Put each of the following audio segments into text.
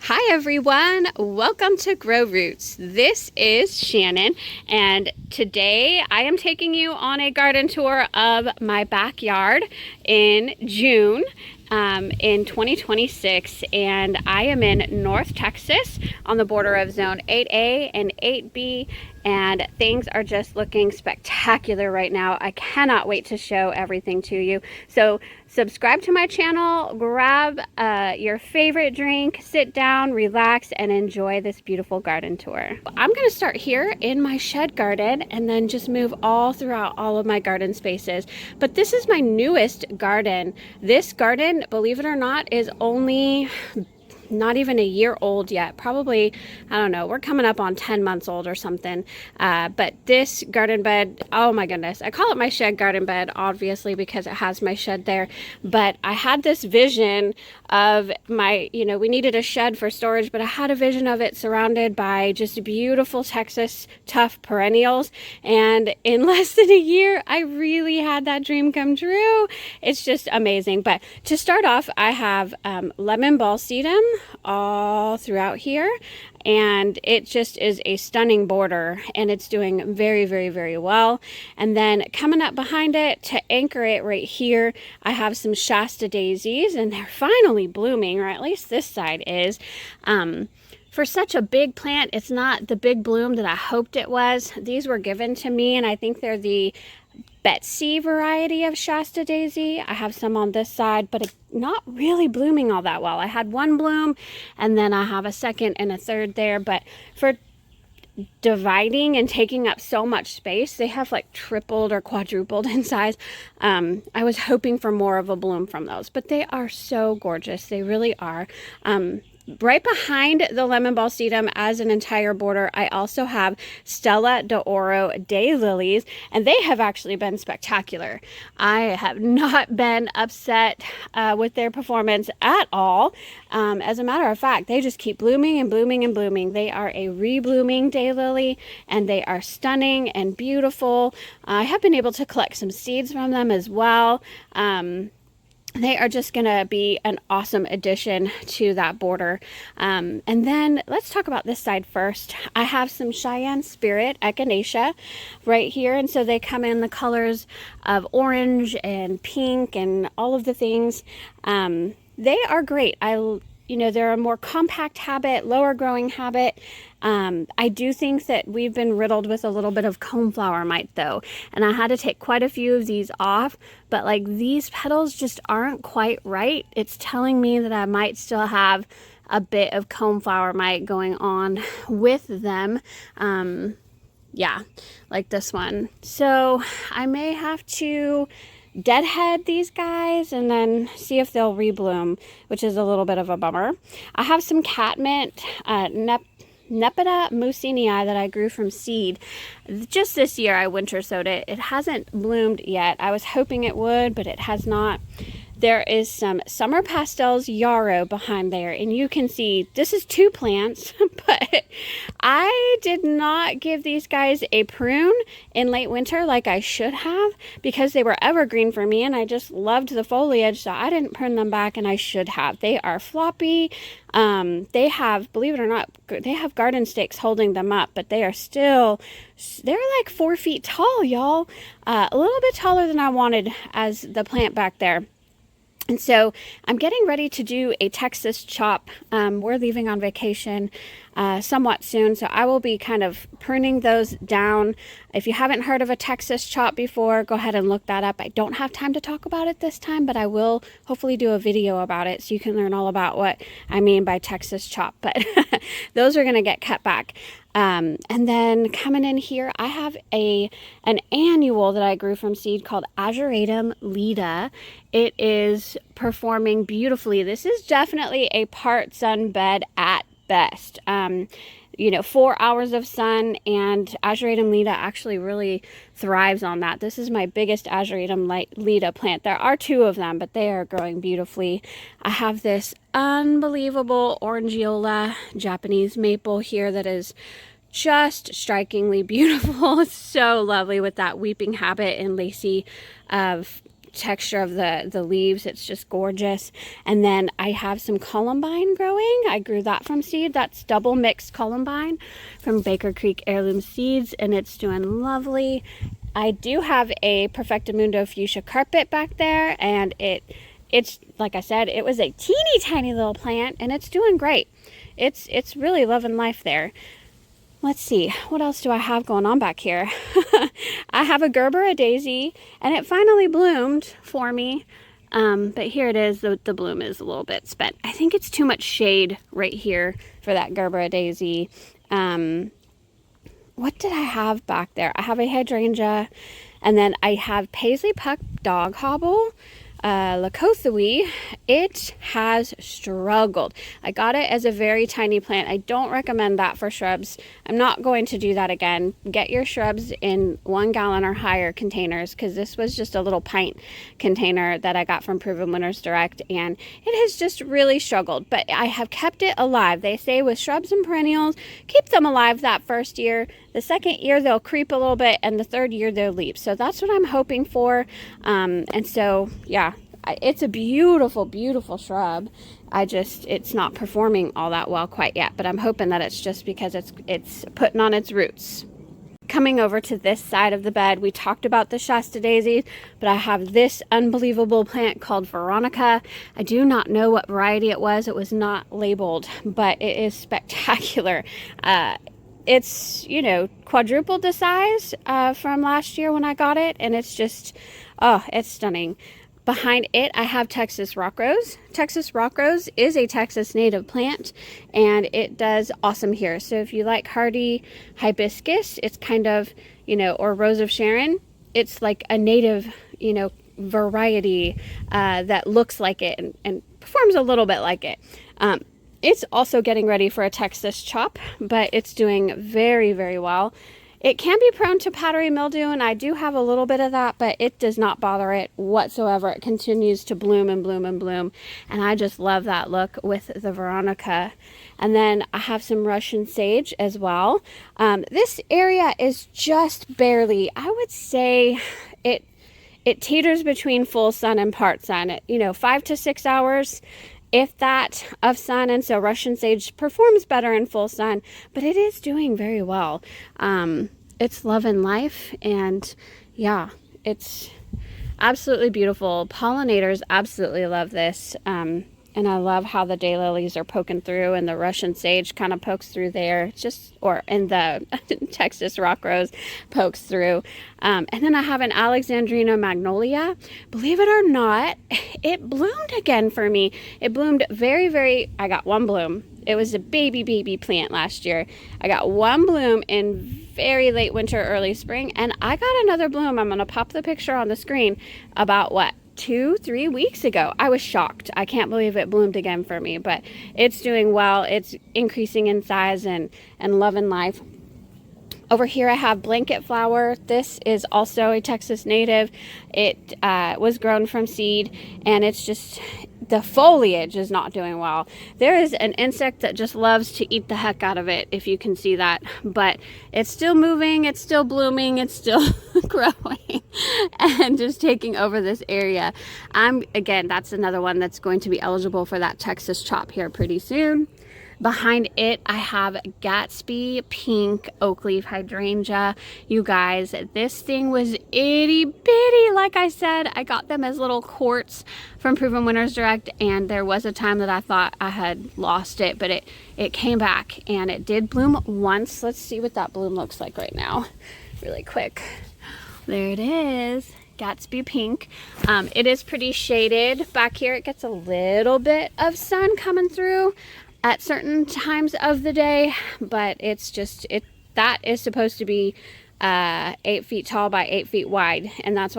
Hi everyone, welcome to Grow Roots. This is Shannon, and today I am taking you on a garden tour of my backyard in June in 2026, and I am in North Texas on the border of Zone 8A and 8B, and things are just looking spectacular right now. I cannot wait to show everything to you. So subscribe to my channel, grab your favorite drink, sit down, relax, and enjoy this beautiful garden tour. I'm gonna start here in my shed garden and then just move all throughout all of my garden spaces. But this is my newest garden. This garden, believe it or not, is only not even a year old yet. Probably, I don't know, we're coming up on 10 months old or something. But this garden bed, oh my goodness, I call it my shed garden bed, obviously, because it has my shed there. But I had this vision of my, we needed a shed for storage, but I had a vision of it surrounded by just beautiful Texas tough perennials. And in less than a year, I really had that dream come true. It's just amazing. But to start off, I have lemon ball sedum all throughout here, and it just is a stunning border, and it's doing very, very, very well. And then coming up behind it to anchor it right here, I have some Shasta daisies, and they're finally blooming, or at least this side is. For such a big plant, it's not the big bloom that I hoped it was. These were given to me, and I think they're the Betsy variety of Shasta daisy. I have some on this side, but not really blooming all that well. I had one bloom, and then I have a second and a third there, but for dividing and taking up so much space, they have like tripled or quadrupled in size. I was hoping for more of a bloom from those, but they are so gorgeous. They really are. Right behind the lemon ball sedum as an entire border, I also have Stella d'Oro daylilies, and they have actually been spectacular. I have not been upset with their performance at all. As a matter of fact, they just keep blooming and blooming and blooming. They are a reblooming daylily, and they are stunning and beautiful. I have been able to collect some seeds from them as well. They are just going to be an awesome addition to that border. And then let's talk about this side first. I have some Cheyenne Spirit Echinacea right here. And so they come in the colors of orange and pink and all of the things. They are great. They're a more compact habit, lower growing habit. I do think that we've been riddled with a little bit of coneflower mite though, and I had to take quite a few of these off, but like these petals just aren't quite right. It's telling me that I might still have a bit of coneflower mite going on with them. Yeah, like this one. So I may have to deadhead these guys and then see if they'll rebloom, which is a little bit of a bummer. I have some catmint, Nepeta mucinii that I grew from seed. Just this year I winter sowed it. It hasn't bloomed yet. I was hoping it would, but it has not. There is some Summer Pastels yarrow behind there, and you can see this is two plants, but I did not give these guys a prune in late winter like I should have, because they were evergreen for me and I just loved the foliage, so I didn't prune them back, and I should have. They are floppy. They have, believe it or not, they have garden stakes holding them up, but they are still, they're like 4 feet tall, y'all. A little bit taller than I wanted as the plant back there. And so I'm getting ready to do a Texas chop. We're leaving on vacation somewhat soon, so I will be kind of pruning those down. If you haven't heard of a Texas chop before, go ahead and look that up. I don't have time to talk about it this time, but I will hopefully do a video about it so you can learn all about what I mean by Texas chop. But those are going to get cut back. And then coming in here, I have an annual that I grew from seed called Ageratum Leda. It is performing beautifully. This is definitely a part sun bed at best. 4 hours of sun, and Ageratum Leda actually really thrives on that. This is my biggest Ageratum Leda plant. There are two of them, but they are growing beautifully. I have this unbelievable Orangeola Japanese maple here that is just strikingly beautiful. It's so lovely with that weeping habit and lacy of texture of the leaves. It's just gorgeous. And then I have some columbine growing. I grew that from seed. That's double mixed columbine from Baker Creek Heirloom Seeds, and it's doing lovely. I do have a Perfectamundo fuchsia carpet back there, and it's like I said, it was a teeny tiny little plant, and it's doing great. It's really loving life there. Let's see, what else do I have going on back here? I have a Gerbera daisy, and it finally bloomed for me. But here it is, the bloom is a little bit spent. I think it's too much shade right here for that Gerbera daisy. What did I have back there? I have a hydrangea, and then I have Paisley Puck Dog Hobble. Lacothawee, it has struggled. I got it as a very tiny plant. I don't recommend that for shrubs. I'm not going to do that again. Get your shrubs in 1 gallon or higher containers, because this was just a little pint container that I got from Proven Winners Direct, and it has just really struggled. But I have kept it alive. They say with shrubs and perennials, keep them alive that first year. The second year they'll creep a little bit, and the third year they'll leap. So that's what I'm hoping for. And so yeah, it's a beautiful, beautiful shrub. It's not performing all that well quite yet, but I'm hoping that it's just because it's putting on its roots. Coming over to this side of the bed, we talked about the Shasta daisies, but I have this unbelievable plant called Veronica. I do not know what variety it was. It was not labeled, but it is spectacular. It's, quadrupled the size from last year when I got it, and it's just, it's stunning. Behind it, I have Texas Rock Rose. Texas Rock Rose is a Texas native plant, and it does awesome here. So if you like hardy hibiscus, it's kind of, or Rose of Sharon, it's like a native, variety that looks like it and performs a little bit like it. It's also getting ready for a Texas chop, but it's doing very, very well. It can be prone to powdery mildew, and I do have a little bit of that, but it does not bother it whatsoever. It continues to bloom and bloom and bloom, and I just love that look with the Veronica. And then I have some Russian sage as well. This area is just barely, I would say, it teeters between full sun and part sun. 5 to 6 hours, if that, of sun, and so Russian sage performs better in full sun, but it is doing very well. It's loving life, and yeah, it's absolutely beautiful. Pollinators absolutely love this, and I love how the daylilies are poking through, and the Russian sage kind of pokes through there, and the Texas Rock Rose pokes through. And then I have an Alexandrina magnolia. Believe it or not, it bloomed again for me. It bloomed I got one bloom. It was a baby plant last year. I got one bloom in very late winter, early spring, and I got another bloom. I'm going to pop the picture on the screen about 2-3 weeks ago. I was shocked. I can't believe it bloomed again for me, but it's doing well. It's increasing in size and loving life. Over here I have blanket flower. This is also a Texas native. It was grown from seed, and it's just, the foliage is not doing well. There is an insect that just loves to eat the heck out of it, if you can see that, but it's still moving, it's still blooming, it's still growing and just taking over this area. Again, that's another one that's going to be eligible for that Texas chop here pretty soon. Behind it, I have Gatsby Pink Oak Leaf Hydrangea. You guys, this thing was itty bitty. Like I said, I got them as little quarts from Proven Winners Direct, and there was a time that I thought I had lost it, but it came back, and it did bloom once. Let's see what that bloom looks like right now, really quick. There it is. Gatsby Pink. It is pretty shaded. Back here, it gets a little bit of sun coming through at certain times of the day, but that is supposed to be 8 feet tall by 8 feet wide, and that's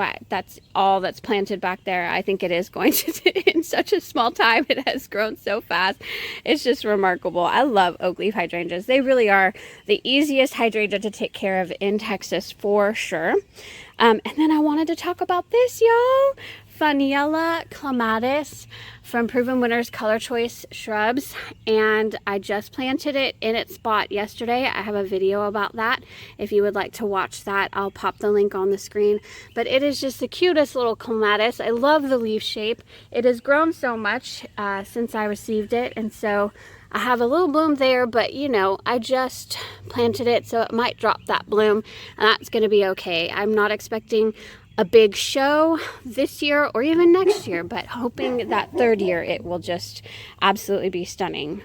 all that's planted back there. I think it is going to, in such a small time, it has grown so fast. It's just remarkable. I love oak leaf hydrangeas. They really are the easiest hydrangea to take care of in Texas for sure. And then I wanted to talk about this, y'all. Faniella clematis from Proven Winners Color Choice Shrubs, and I just planted it in its spot yesterday. I have a video about that. If you would like to watch that, I'll pop the link on the screen. But it is just the cutest little clematis. I love the leaf shape. It has grown so much since I received it, and so I have a little bloom there, but you know, I just planted it, so it might drop that bloom, and that's going to be okay. I'm not expecting a big show this year or even next year, but hoping that third year it will just absolutely be stunning.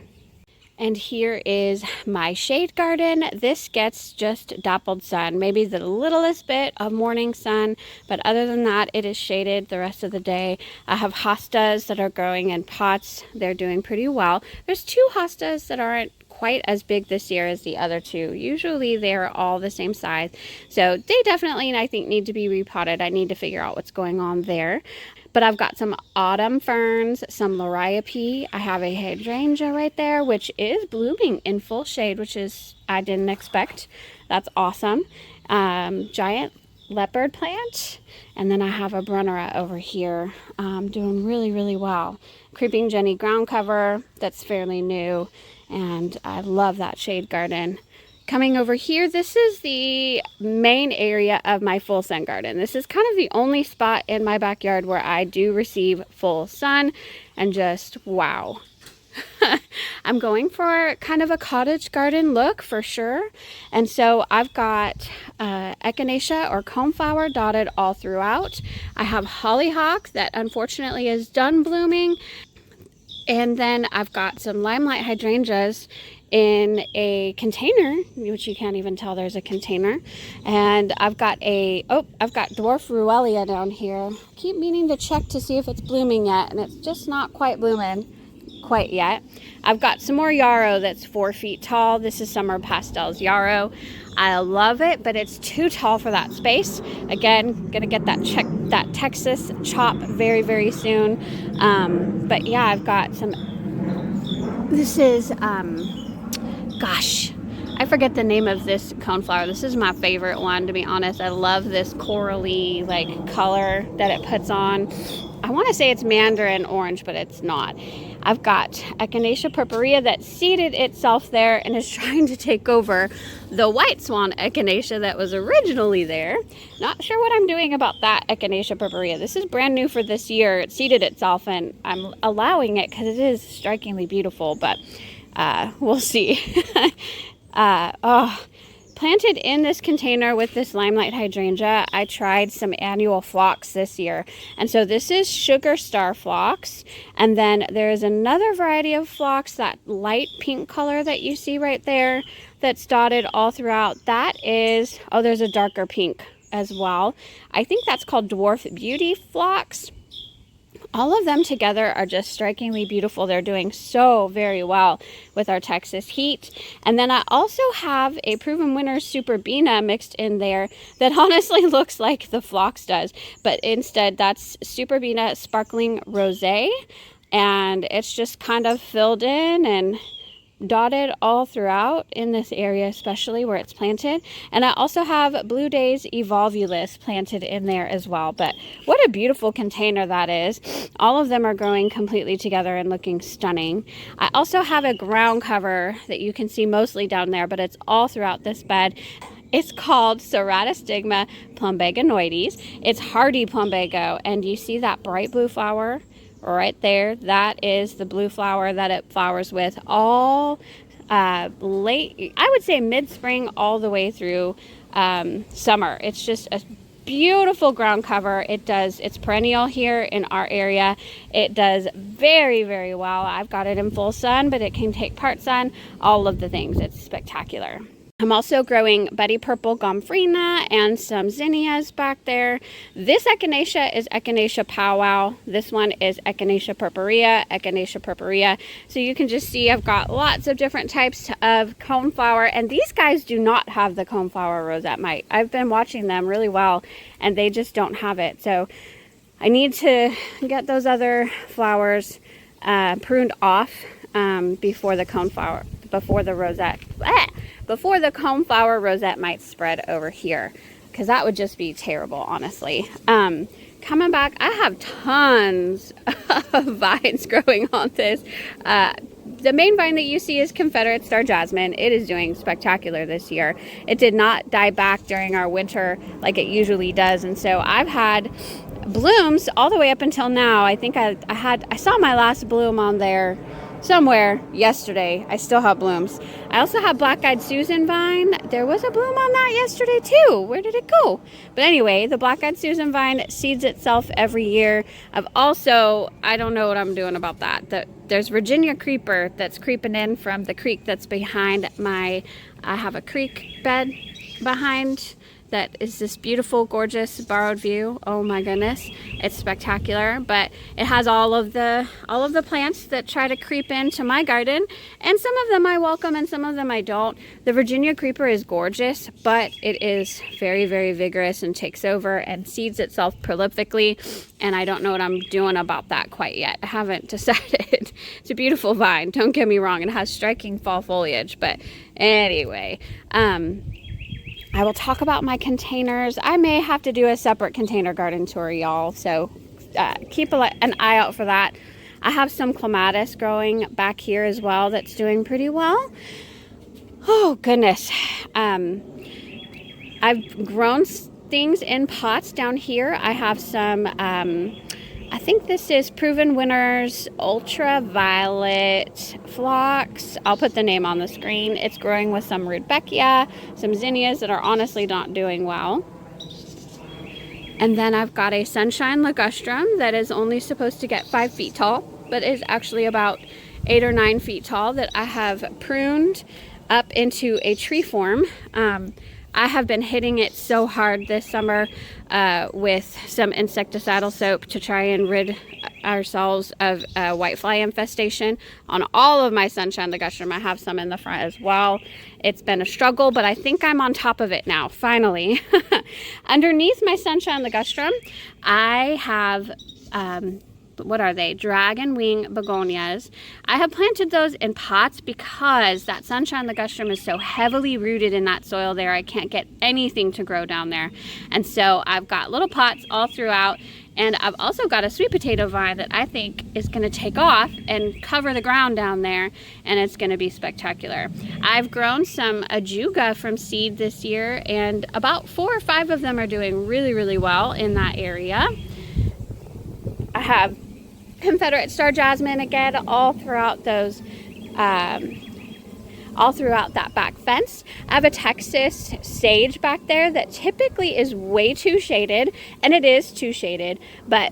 And here is my shade garden. This gets just dappled sun, maybe the littlest bit of morning sun, but other than that, it is shaded the rest of the day. I have hostas that are growing in pots. They're doing pretty well. There's 2 hostas that aren't quite as big this year as the other 2. Usually they're all the same size. So they definitely, I think, need to be repotted. I need to figure out what's going on there. But I've got some autumn ferns, some liriope. I have a hydrangea right there, which is blooming in full shade, which is, I didn't expect. That's awesome. Giant leopard plant. And then I have a brunnera over here doing really, really well. Creeping Jenny ground cover that's fairly new. And I love that shade garden. Coming over here, this is the main area of my full sun garden. This is kind of the only spot in my backyard where I do receive full sun, and just wow. I'm going for kind of a cottage garden look for sure. And so I've got echinacea or coneflower dotted all throughout. I have hollyhock that unfortunately is done blooming. And then I've got some limelight hydrangeas in a container, which you can't even tell there's a container. And I've got dwarf ruellia down here. Keep meaning to check to see if it's blooming yet, and it's just not quite blooming quite yet. I've got some more yarrow that's 4 feet tall. This is Summer Pastels yarrow. I love it, but it's too tall for that space. Again, gonna get that Texas chop very, very soon. But yeah, I've got some, this is, gosh, I forget the name of this coneflower. This is my favorite one, to be honest. I love this corally like color that it puts on. I want to say it's mandarin orange, but it's not. I've got Echinacea purpurea that seeded itself there and is trying to take over the white swan echinacea that was originally there. Not sure what I'm doing about that Echinacea purpurea. This is brand new for this year. It seeded itself, and I'm allowing it because it is strikingly beautiful, but we'll see. Planted in this container with this limelight hydrangea, I tried some annual phlox this year. And so this is sugar star phlox. And then there is another variety of phlox, that light pink color that you see right there, that's dotted all throughout. That is, oh, there's a darker pink as well. I think that's called dwarf beauty phlox. All of them together are just strikingly beautiful. They're doing so very well with our Texas heat. And then I also have a Proven Winners Superbena mixed in there that honestly looks like the phlox does, but instead that's Superbena Sparkling Rosé, and it's just kind of filled in and dotted all throughout in this area, especially where it's planted. And I also have Blue Days Evolvulus planted in there as well. But what a beautiful container that is. All of them are growing completely together and looking stunning. I also have a ground cover that you can see mostly down there, but it's all throughout this bed. It's called Ceratostigma plumbaganoides. It's hardy plumbago, and you see that bright blue flower right there? That is the blue flower that it flowers with all late, I would say mid-spring all the way through summer. It's just a beautiful ground cover. It's perennial here in our area. It does very, very well. I've got it in full sun, but it can take part sun, all of the things. It's spectacular. I'm also growing Buddy Purple Gomphrena and some zinnias back there. This echinacea is Echinacea powwow. This one is Echinacea purpurea. So you can just see I've got lots of different types of coneflower, and these guys do not have the coneflower rosette mite. I've been watching them really well, and they just don't have it. So I need to get those other flowers pruned off before the coneflower rosette might spread over here, because that would just be terrible, honestly. coming back. I have tons of vines growing on this. The main vine that you see is Confederate Star Jasmine. It is doing spectacular this year. It did not die back during our winter like it usually does, and so I've had blooms all the way up until now. I think I saw my last bloom on there somewhere yesterday. I still have blooms. I also have black-eyed Susan vine. There was a bloom on that yesterday too. Where did it go? But anyway, the black-eyed Susan vine seeds itself every year. I've also, I don't know what I'm doing about that. There's Virginia creeper that's creeping in from the creek that's behind I have a creek bed behind that is this beautiful, gorgeous borrowed view. Oh my goodness, it's spectacular. But it has all of the plants that try to creep into my garden, and some of them I welcome and some of them I don't. The Virginia creeper is gorgeous, but it is very, very vigorous and takes over and seeds itself prolifically, and I don't know what I'm doing about that quite yet. I haven't decided. It's a beautiful vine, don't get me wrong. It has striking fall foliage, but anyway, I will talk about my containers. I may have to do a separate container garden tour, y'all, so keep an eye out for that. I have some clematis growing back here as well that's doing pretty well. Oh, goodness. I've grown things in pots down here. I have some, I think this is Proven Winners Ultraviolet Phlox. I'll put the name on the screen. It's growing with some Rudbeckia, some zinnias that are honestly not doing well. And then I've got a Sunshine Ligustrum that is only supposed to get 5 feet tall, but is actually about 8 or 9 feet tall, that I have pruned up into a tree form. I have been hitting it so hard this summer with some insecticidal soap to try and rid ourselves of whitefly infestation on all of my Sunshine Ligustrum. I have some in the front as well. It's been a struggle, but I think I'm on top of it now, finally. Underneath my Sunshine Ligustrum, I have what are they? Dragon wing begonias. I have planted those in pots because that Sunshine Ligustrum is so heavily rooted in that soil there. I can't get anything to grow down there. And so I've got little pots all throughout. And I've also got a sweet potato vine that I think is going to take off and cover the ground down there, and it's going to be spectacular. I've grown some ajuga from seed this year, and about 4 or 5 of them are doing really, really well in that area. I have Confederate Star Jasmine again all throughout those, all throughout that back fence. I have a Texas sage back there that typically is way too shaded, and it is too shaded, but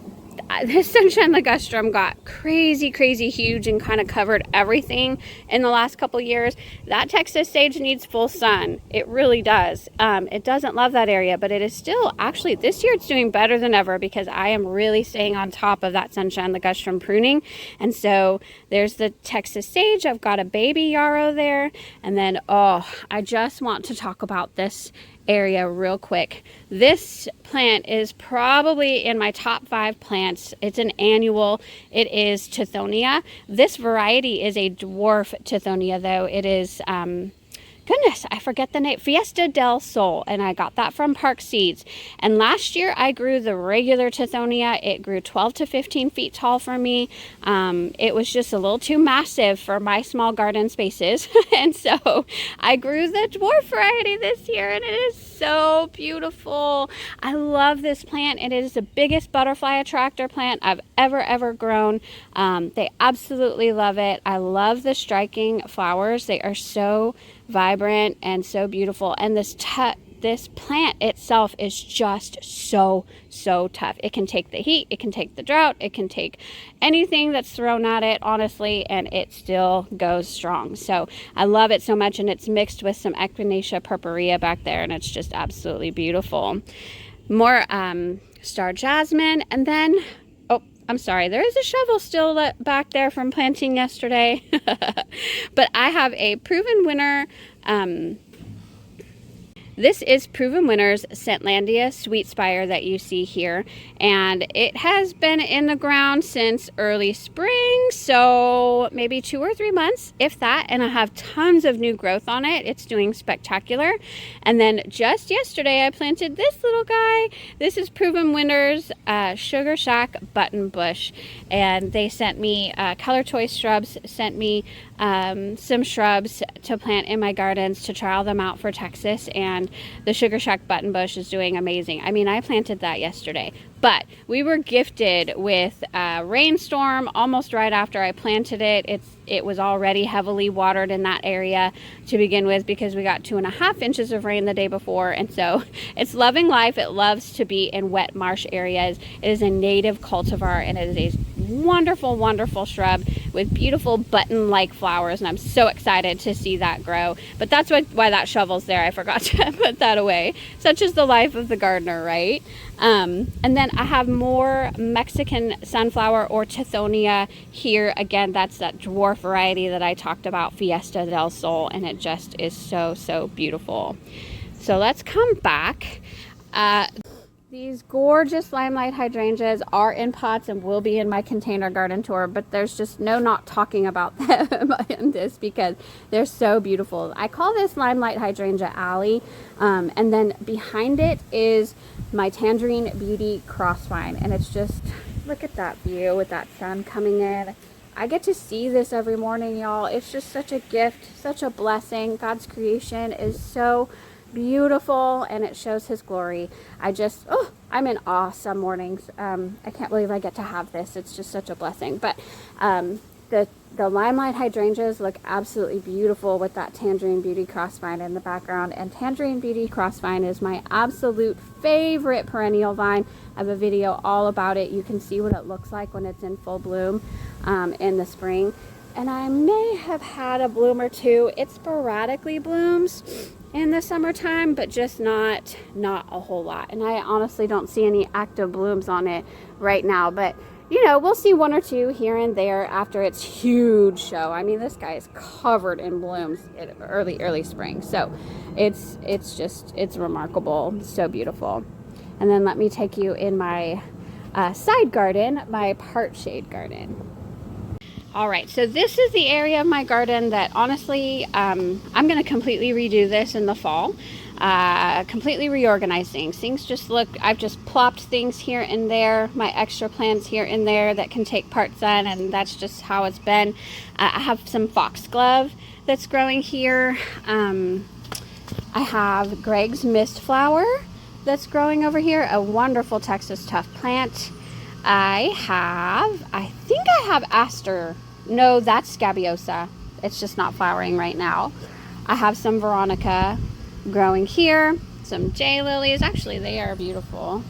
this Sunshine Ligustrum got crazy huge and kind of covered everything in the last couple years. That Texas sage needs full sun. It really does. It doesn't love that area, but it is still, actually this year it's doing better than ever because I am really staying on top of that Sunshine Ligustrum pruning. And so there's the Texas sage. I've got a baby yarrow there. And then, oh, I just want to talk about this area real quick. This plant is probably in my top 5 plants. It's an annual. It is Tithonia. This variety is a dwarf Tithonia, though. It is goodness, I forget the name, Fiesta del Sol, and I got that from Park Seeds. And last year I grew the regular Tithonia. It grew 12 to 15 feet tall for me. It was just a little too massive for my small garden spaces, and so I grew the dwarf variety this year, and it is so beautiful. I love this plant. It is the biggest butterfly attractor plant I've ever grown. They absolutely love it. I love the striking flowers. They are so vibrant and so beautiful, and this plant itself is just so tough. It can take the heat, it can take the drought, it can take anything that's thrown at it, honestly, and it still goes strong. So I love it so much, and it's mixed with some Echinacea purpurea back there, and it's just absolutely beautiful. More Star Jasmine, and then I'm sorry, there is a shovel still back there from planting yesterday. But I have a Proven Winner This is Proven Winners Scentlandia Sweet Spire that you see here, and it has been in the ground since early spring, so maybe 2 or 3 months, if that, and I have tons of new growth on it. It's doing spectacular. And then just yesterday I planted this little guy. This is Proven Winners Sugar Shack Button Bush, and they sent me Color Choice Shrubs, sent me some shrubs to plant in my gardens to trial them out for Texas, and the Sugar Shack Button Bush is doing amazing. I mean, I planted that yesterday, but we were gifted with a rainstorm almost right after I planted it. It was already heavily watered in that area to begin with because we got 2.5 inches of rain the day before, and so it's loving life. It loves to be in wet marsh areas. It is a native cultivar, and it is a wonderful, wonderful shrub with beautiful button-like flowers, and I'm so excited to see that grow. But that's why that shovel's there. I forgot to put that away. Such is the life of the gardener, right? And then I have more Mexican sunflower or Tithonia here. Again, that's that dwarf variety that I talked about, Fiesta del Sol, and it just is so, so beautiful. So let's come back. These gorgeous Limelight hydrangeas are in pots and will be in my container garden tour, but there's just no not talking about them in this because they're so beautiful. I call this Limelight Hydrangea Alley, and then behind it is my Tangerine Beauty Crossvine, and it's just, look at that view with that sun coming in. I get to see this every morning, y'all. It's just such a gift, such a blessing. God's creation is so beautiful, and it shows his glory. I'm in awe some mornings. I can't believe I get to have this. It's just such a blessing. But the Limelight hydrangeas look absolutely beautiful with that Tangerine Beauty Crossvine in the background, and Tangerine Beauty Crossvine is my absolute favorite perennial vine. I have a video all about it. You can see what it looks like when it's in full bloom in the spring. And I may have had a bloom or two. It sporadically blooms in the summertime, but just not a whole lot. And I honestly don't see any active blooms on it right now, but you know, we'll see 1 or 2 here and there after its huge show. I mean, this guy is covered in blooms in early spring. So it's remarkable, so beautiful. And then let me take you in my side garden, my part shade garden. All right, so this is the area of my garden that honestly, I'm going to completely redo this in the fall. Completely reorganize things. Things just look, I've just plopped things here and there, my extra plants here and there that can take part sun, and that's just how it's been. I have some foxglove that's growing here. I have Greg's Mist Flower that's growing over here, a wonderful Texas tough plant. I think I have aster. No, that's scabiosa. It's just not flowering right now. I have some Veronica growing here, some J lilies. Actually, they are beautiful.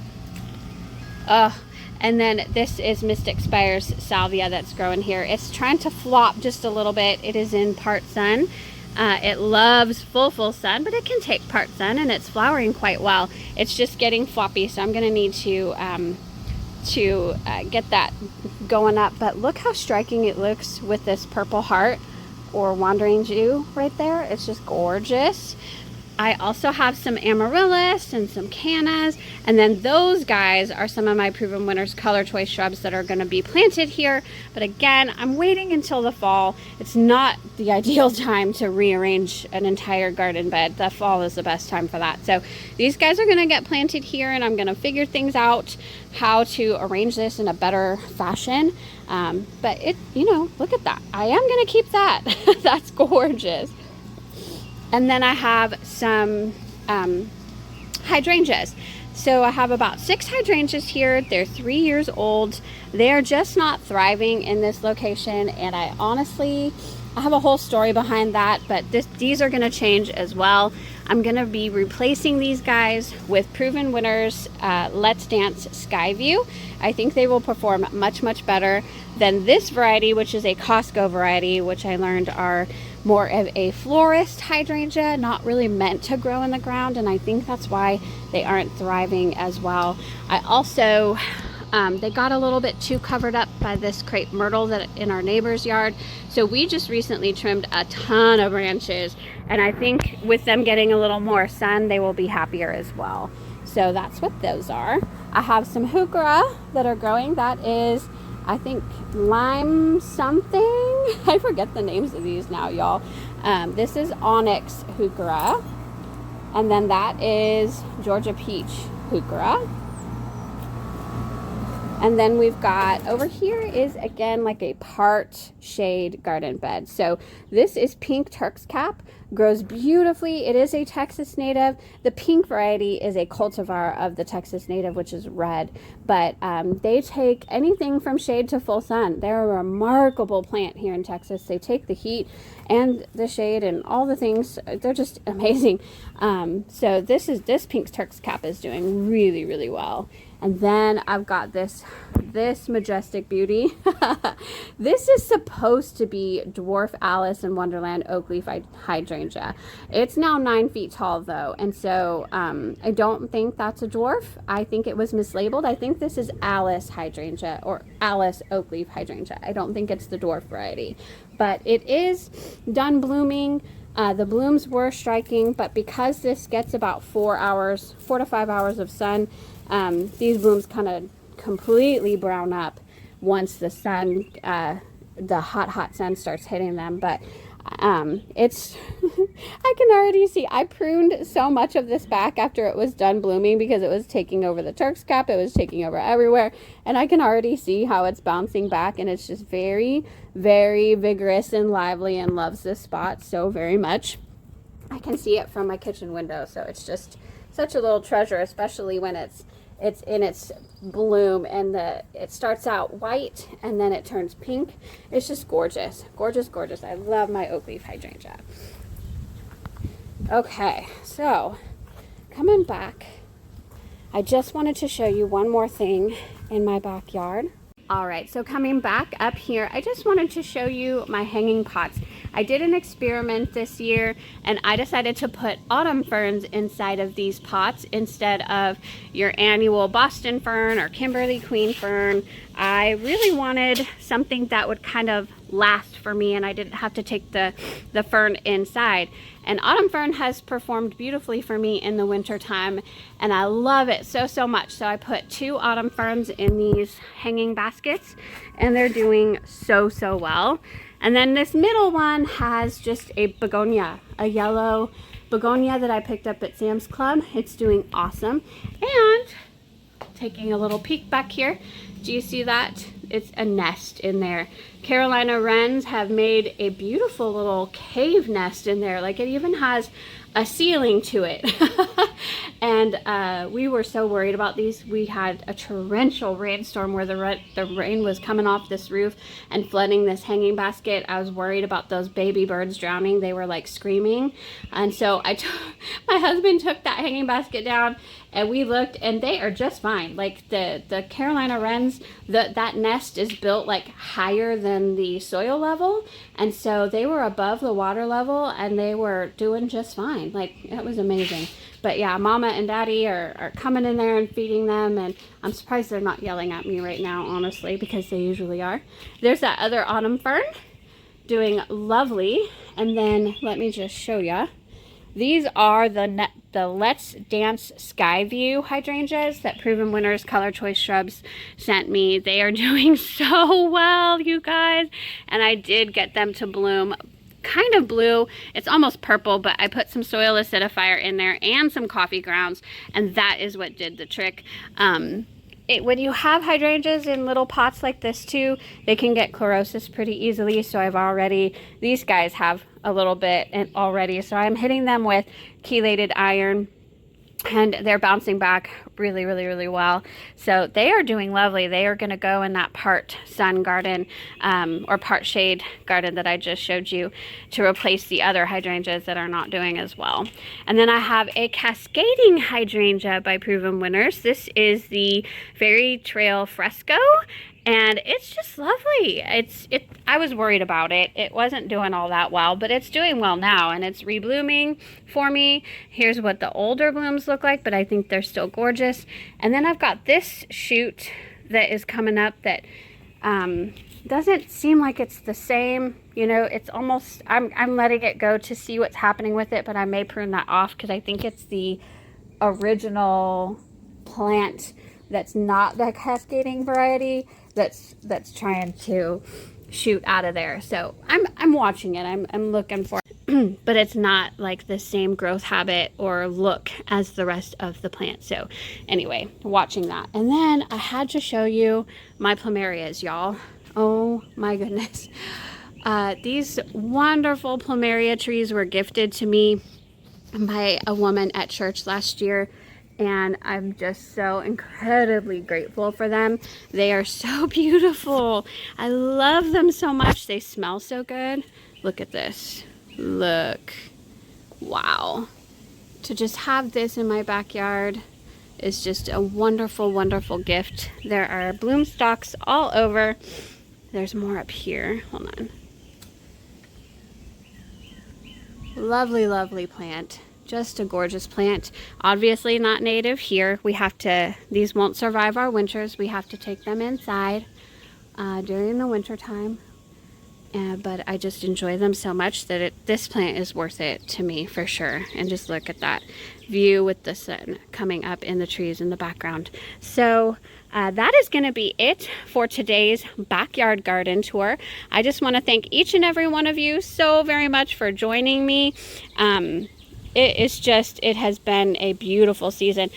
And then this is Mystic Spire's salvia that's growing here. It's trying to flop just a little bit. It is in part sun. It loves full sun, but it can take part sun, and it's flowering quite well. It's just getting floppy, so I'm going to need to get that going up. But look how striking it looks with this purple heart or wandering Jew right there. It's just gorgeous. I also have some amaryllis and some cannas, and then those guys are some of my Proven Winners Color Choice shrubs that are going to be planted here. But again, I'm waiting until the fall. It's not the ideal time to rearrange an entire garden bed. The fall is the best time for that. So these guys are going to get planted here, and I'm going to figure things out how to arrange this in a better fashion. But it, you know, look at that. I am going to keep that. That's gorgeous. And then I have some hydrangeas. So I have about 6 hydrangeas here. They're 3 years old. They're just not thriving in this location, and I have a whole story behind that, but these are going to change as well. I'm going to be replacing these guys with Proven Winners Let's Dance Skyview. I think they will perform much, much better than this variety, which is a Costco variety, which I learned are more of a florist hydrangea, not really meant to grow in the ground, and I think that's why they aren't thriving as well. I also They got a little bit too covered up by this crepe myrtle that in our neighbor's yard. So we just recently trimmed a ton of branches, and I think with them getting a little more sun, they will be happier as well. So that's what those are. I have some heuchera that are growing. That is, I think, lime something. I forget the names of these now, y'all. This is onyx heuchera, and then that is Georgia peach heuchera. And then we've got over here is again like a part shade garden bed. So this is pink Turk's cap, grows beautifully. It is a Texas native. The pink variety is a cultivar of the Texas native, which is red, but they take anything from shade to full sun. They're a remarkable plant here in Texas. They take the heat and the shade and all the things. They're just amazing. So this pink Turk's cap is doing really, really well. And then I've got this majestic beauty. This is supposed to be dwarf Alice in Wonderland oak leaf hydrangea. It's now 9 feet tall though, and so I don't think that's a dwarf. I think it was mislabeled. I think this is Alice hydrangea or Alice oak leaf hydrangea. I don't think it's the dwarf variety, but it is done blooming. The blooms were striking, but because this gets about 4 to 5 hours of sun, these blooms kind of completely brown up once the sun, the hot sun starts hitting them. But it's I can already see I pruned so much of this back after it was done blooming because it was taking over the Turk's cap, it was taking over everywhere, and I can already see how it's bouncing back, and it's just very, very vigorous and lively and loves this spot so very much. I can see it from my kitchen window, so it's just such a little treasure, especially when it's in its bloom and it starts out white and then it turns pink. It's just gorgeous, gorgeous, gorgeous. I love my oak leaf hydrangea. Okay, so coming back, I just wanted to show you one more thing in my backyard. All right, so coming back up here, I just wanted to show you my hanging pots. I did an experiment this year and I decided to put autumn ferns inside of these pots instead of your annual Boston fern or Kimberly Queen fern. I really wanted something that would kind of last for me and I didn't have to take the fern inside. And autumn fern has performed beautifully for me in the winter time and I love it so much. So I put 2 autumn ferns in these hanging baskets and they're doing so well. And then this middle one has just a begonia, a yellow begonia that I picked up at Sam's Club. It's doing awesome. And taking a little peek back here, do you see that? It's a nest in there. Carolina wrens have made a beautiful little cave nest in there. Like it even has a ceiling to it. And we were so worried about these. We had a torrential rainstorm where the rain was coming off this roof and flooding this hanging basket. I was worried about those baby birds drowning. They were like screaming. And so my husband took that hanging basket down and we looked and they are just fine. Like the Carolina wrens, that nest is built like higher than the soil level. And so they were above the water level and they were doing just fine. Like it was amazing. But yeah, Mama and Daddy are coming in there and feeding them, and I'm surprised they're not yelling at me right now, honestly, because they usually are. There's that other autumn fern doing lovely. And then let me just show you. These are the Let's Dance Skyview hydrangeas that Proven Winners Color Choice Shrubs sent me. They are doing so well, you guys. And I did get them to bloom kind of blue. It's almost purple, but I put some soil acidifier in there and some coffee grounds, and that is what did the trick. When you have hydrangeas in little pots like this too, they can get chlorosis pretty easily. So these guys have a little bit already. So I'm hitting them with chelated iron and they're bouncing back really well. So they are doing lovely. They are going to go in that part sun garden or part shade garden that I just showed you to replace the other hydrangeas that are not doing as well. And then I have a cascading hydrangea by Proven Winners. This is the Fairy Trail Fresco. And it's just lovely. I was worried about it. It wasn't doing all that well, but it's doing well now and it's reblooming for me. Here's what the older blooms look like, but I think they're still gorgeous. And then I've got this shoot that is coming up that doesn't seem like it's the same. You know, it's almost, I'm letting it go to see what's happening with it, but I may prune that off because I think it's the original plant that's not the cascading variety that's trying to shoot out of there. So I'm watching it. I'm looking for it. But it's not like the same growth habit or look as the rest of the plant. So anyway, watching that. And then I had to show you my plumerias, y'all. Oh my goodness. These wonderful plumeria trees were gifted to me by a woman at church last year, and I'm just so incredibly grateful for them. They are so beautiful. I love them so much. They smell so good. Look at this. Look. Wow. To just have this in my backyard is just a wonderful, wonderful gift. There are bloom stalks all over. There's more up here. Hold on. Lovely, lovely plant. Just a gorgeous plant. Obviously not native here. We have to, these won't survive our winters. We have to take them inside during the winter time. But I just enjoy them so much that this plant is worth it to me for sure. And just look at that view with the sun coming up in the trees in the background. So that is going to be it for today's backyard garden tour. I just want to thank each and every one of you so very much for joining me. It has been a beautiful season.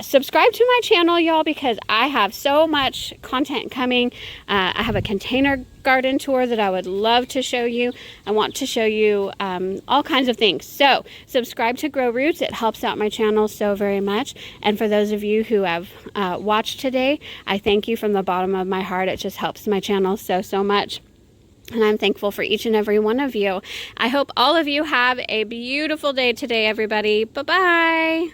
Subscribe to my channel, y'all, because I have so much content coming. I have a container garden tour that I would love to show you. I want to show you all kinds of things. So subscribe to Grow Roots. It helps out my channel so very much. And for those of you who have watched today, I thank you from the bottom of my heart. It just helps my channel so, so much. And I'm thankful for each and every one of you. I hope all of you have a beautiful day today, everybody. Bye-bye.